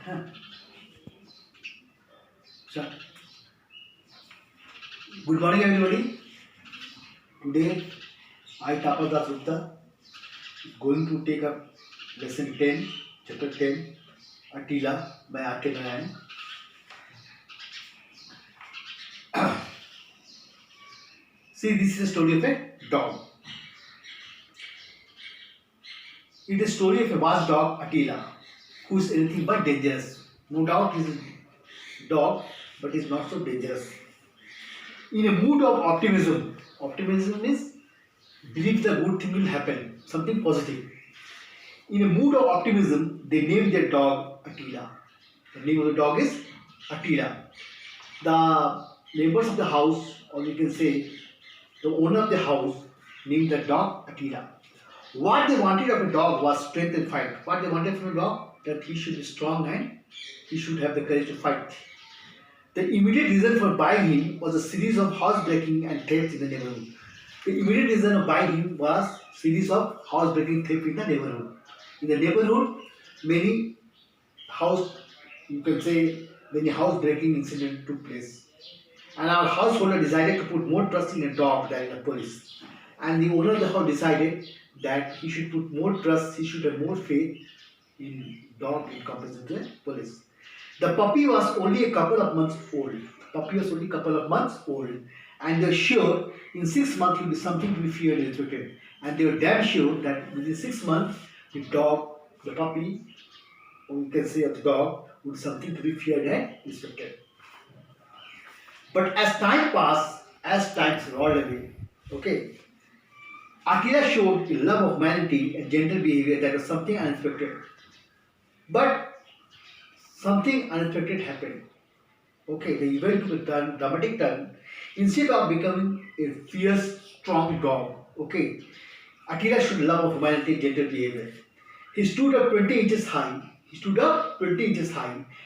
Huh? So, good morning, everybody. Today, I, Tapadas Gupta, is going to take up lesson 10, chapter 10, Attila by R.K. Narayan. See, this is a story of a dog. It is a story of a vast dog, Attila, who is anything but dangerous. No doubt he is a dog, but he is not so dangerous. In a mood of optimism means believe the good thing will happen, something positive. In a mood of optimism, they named their dog Attila. The name of the dog is Attila. The members of the house, or you can say the owner of the house, named the dog Attila. What they wanted of a dog was strength and fight. What they wanted from a dog? That he should be strong and he should have the courage to fight. The immediate reason for buying him was a series of housebreaking and thefts in the neighborhood. The immediate reason of buying him was series of housebreaking theft in the neighborhood. In the neighborhood, many house, you can say, many housebreaking incidents took place. And our householder decided to put more trust in a dog than in the police. And the owner of the house decided that he should put more trust, he should have more faith in dog in comparison to the police. The puppy was only a couple of months old. And they're sure in 6 months he will be something to be feared and respected. And they were damn sure that within 6 months the dog, the puppy, or you can say the dog, would be something to be feared and respected. But as time passed, as time rolled away, okay, Attila showed a love of humanity and gentle behavior that was something unexpected. But something unexpected happened. Okay, the event took a turn, dramatic turn. Instead of becoming a fierce, strong dog, okay, Attila showed love of humanity and gentle behavior. He stood up 20 inches high.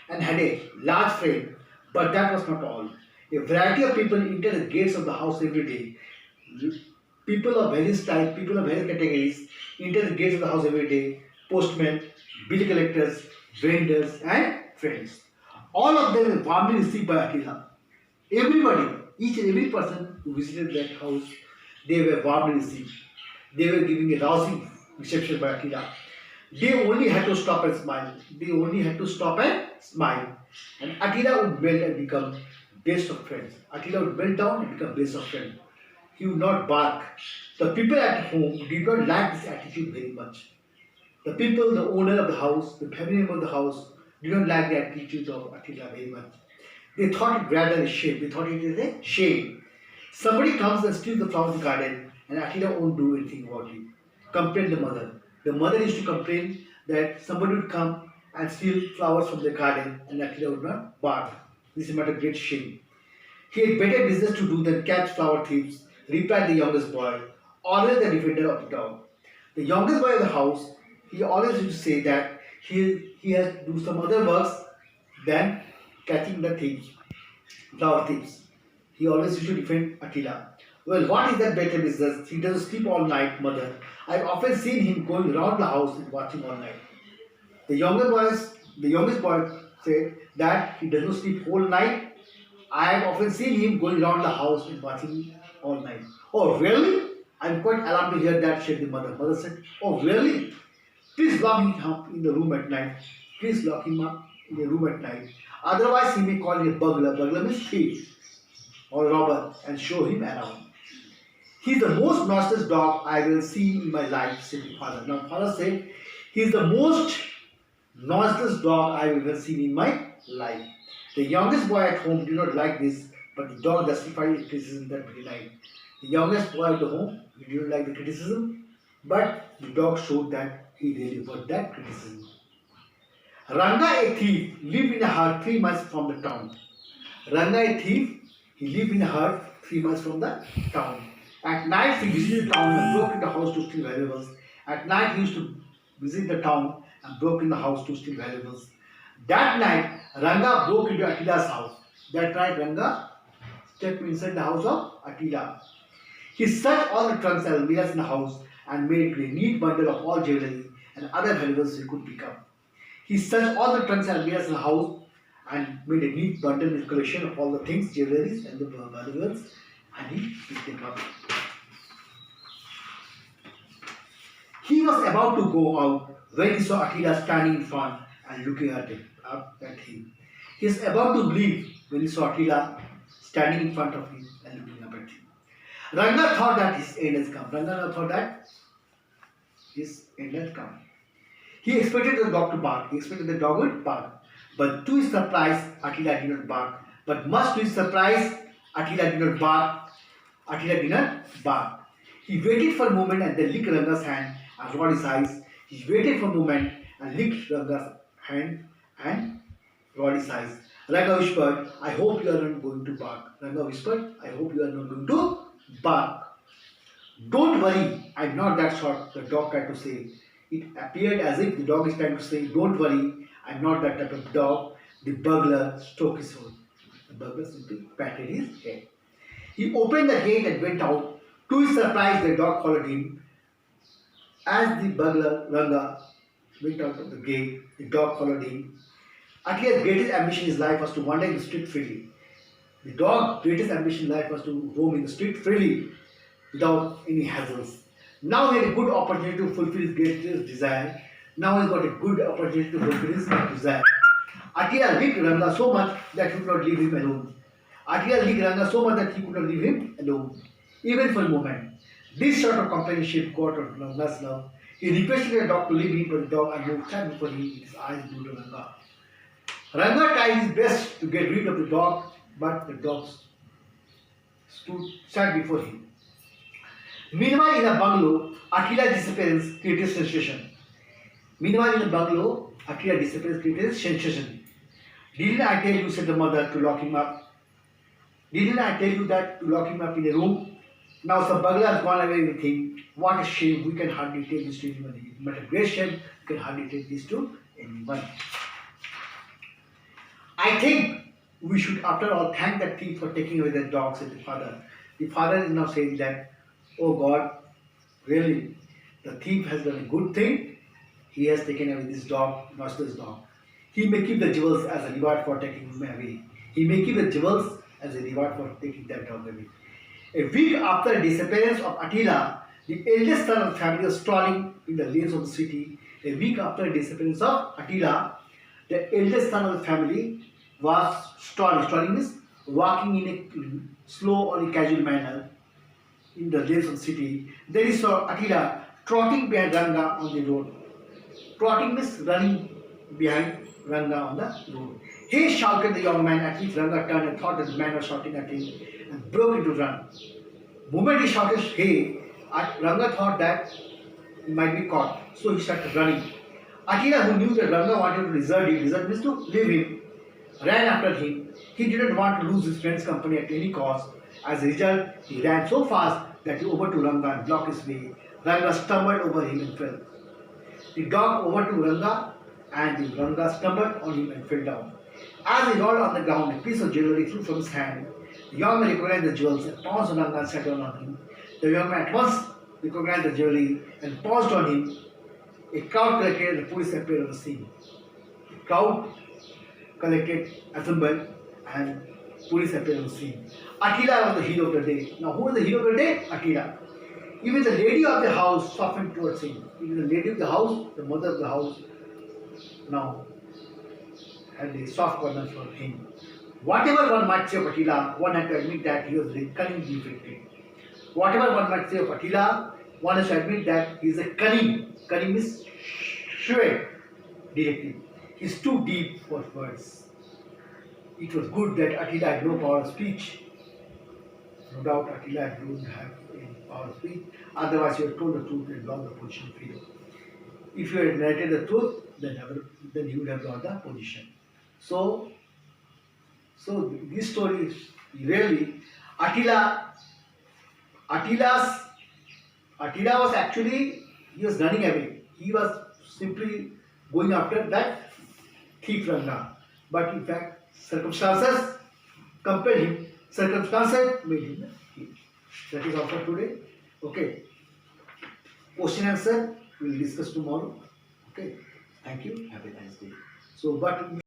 And had a large frame. But that was not all. A variety of people entered the gates of the house every day. People of various types, people of various categories entered the gates of the house every day. Postmen, bill collectors, vendors, and friends. All of them were warmly received by Attila. Everybody, each and every person who visited that house, they were warmly received. They were giving a rousing reception by Attila. They only had to stop and smile. And Attila would melt and become best of friends. Attila would melt down and become best of friends. He would not bark. The people at home did not like this attitude very much. The people, the owner of the house, the family member of the house, did not like the attitude of Attila very much. They thought it rather a shame. Somebody comes and steals the flowers in the garden, and Attila won't do anything about it. Complained the mother. The mother used to complain that somebody would come and steal flowers from the garden, and Attila would not bark. This is a matter of great shame. He had better business to do than catch flower thieves, replied the youngest boy, always the defender of the dog. The youngest boy of the house, he always used to say that he has to do some other works than catching the thieves, flower thieves. He always used to defend Attila. Well, what is that better business? He doesn't sleep all night, mother. I've often seen him going around the house and watching all night. The youngest boy said that he does not sleep whole night. I have often seen him going around the house and watching all night. Oh, really? I'm quite alarmed to hear that, said the mother. Mother said, oh, really? Please lock him up in the room at night. Otherwise, he may call you a burglar. Burglar means thief or robber, and show him around. He's the most noiseless dog I will see in my life, said the father. Now, father said, he's the most noiseless dog I have ever seen in my life. The youngest boy at home did not like this, but the dog justified his criticism that very night. The youngest boy at the home, he did not like the criticism, but the dog showed that he really heard that criticism. Ranga, a thief, lived in a hut 3 miles from the town. Ranga, a thief, he lived in a hut 3 miles from the town. At night, he visited the town and broke into the house to steal valuables. That night, Ranga broke into Attila's house. Ranga stepped inside the house of Attila. He searched all the trunks and almirahs in the house and made a neat bundle of all jewelry and other valuables he could pick up. He searched all the trunks and mirrors in the house and made a neat bundle with collection of all the things, jewelries and the valuables, and he picked them up. He was about to go out when he saw Attila standing in front and looking up at him. He was about to leave when he saw Attila standing in front of him and looking up at him. Ranga thought that his end has come. Ranga thought that his end had come. He expected the dog to bark. He expected the dog would bark. But to his surprise, Attila did not bark. But much to his surprise, Attila did not bark. Attila did not bark. He waited for a moment and then licked Ranga's hand and rolled his eyes. He waited for a moment and licked Ranga's hand and rolled his eyes. Ranga whispered, I hope you are not going to bark. Ranga whispered, I hope you are not going to bark. Don't worry, I'm not that sort, the dog tried to say. It appeared as if the dog is trying to say, don't worry, I'm not that type of dog. The burglar stroked his horn. The burglar simply patted his head. He opened the gate and went out. To his surprise, the dog followed him. As the burglar, Ranga, went out of the gate, the dog followed him. Attila's greatest ambition in his life was to wander in the street freely. The dog's greatest ambition in life was to roam in the street freely without any hassles. Now he had a good opportunity to fulfill his greatest desire. Now he's got a good opportunity to fulfill his desire. Attila licked Ranga so much that he could not leave him alone. Attila licked Ranga so much that he could not leave him alone, even for a moment. This sort of companionship got on Ranga's love. He requested the dog to leave him, but the dog and moved stand before him with his eyes glued to Ranga. Ranga tried his best to get rid of the dog, but the dog sat before him. Meanwhile, in a bungalow, Attila's disappearance created sensation. Didn't I tell you, said the mother, to lock him up? Didn't I tell you that to lock him up in a room? Now some burglar has gone away with him. What a shame, we can hardly take this to anyone. But a great shame, we can hardly take this to anyone. I think we should, after all, thank that thief for taking away the dog, said the father. The father is now saying that, oh God, really, the thief has done a good thing. He has taken away this dog, not this dog. He may keep the jewels as a reward for taking him away. He may keep the jewels as a reward for taking that dog away. A week after the disappearance of Attila, the eldest son of the family was strolling in the lanes of the city. A week after the disappearance of Attila, the eldest son of the family was strolling. Strolling means walking in a slow or a casual manner in the lanes of the city. There he saw Attila trotting behind Ranga on the road. Trotting means running behind Ranga on the road. Hey, shouted the young man, at which Ranga turned and thought that the man was shouting at him and broke into run. The moment he shouted, hey, Ranga thought that he might be caught, so he started running. Attila, who knew that Ranga wanted to desert means to leave him, ran after him. He didn't want to lose his friend's company at any cost. As a result, he ran so fast that he overtook Ranga and blocked his way. Ranga stumbled over him and fell. The dog overtook Ranga and the Ranga stumbled on him and fell down. As he rolled on the ground, a piece of jewelry flew from his hand. The young man recognized the jewels and pounced on Ranga and sat down on him. The young man at once recognized the jewelry and pounced on him. A crowd collected and the police appeared on the scene. The crowd assembled and police appeared on the scene. Attila was the hero of the day. Now who was the hero of the day? Attila. Even the lady of the house softened towards him. Even the lady of the house, the mother of the house, now had a soft corner for him. Whatever one might say of Attila, one had to admit that he was very cunningly defected. Whatever one might say of Attila, one has to admit that he is a cunning. Cunning means shrewd detective. He is too deep for words. It was good that Attila had no power of speech. No doubt Attila didn't have any power of speech. Otherwise, you had told the truth and lost the position of hero. If you had narrated the truth, then he would have lost the position. So this story is really Attila was actually, he was running away. He was simply going after that thief Ranga. But in fact, circumstances compelled him. Circumstances made him a thief. That is all for today. Okay. Question answer we will discuss tomorrow. Okay. Thank you. Thank you. Have a nice day. So, but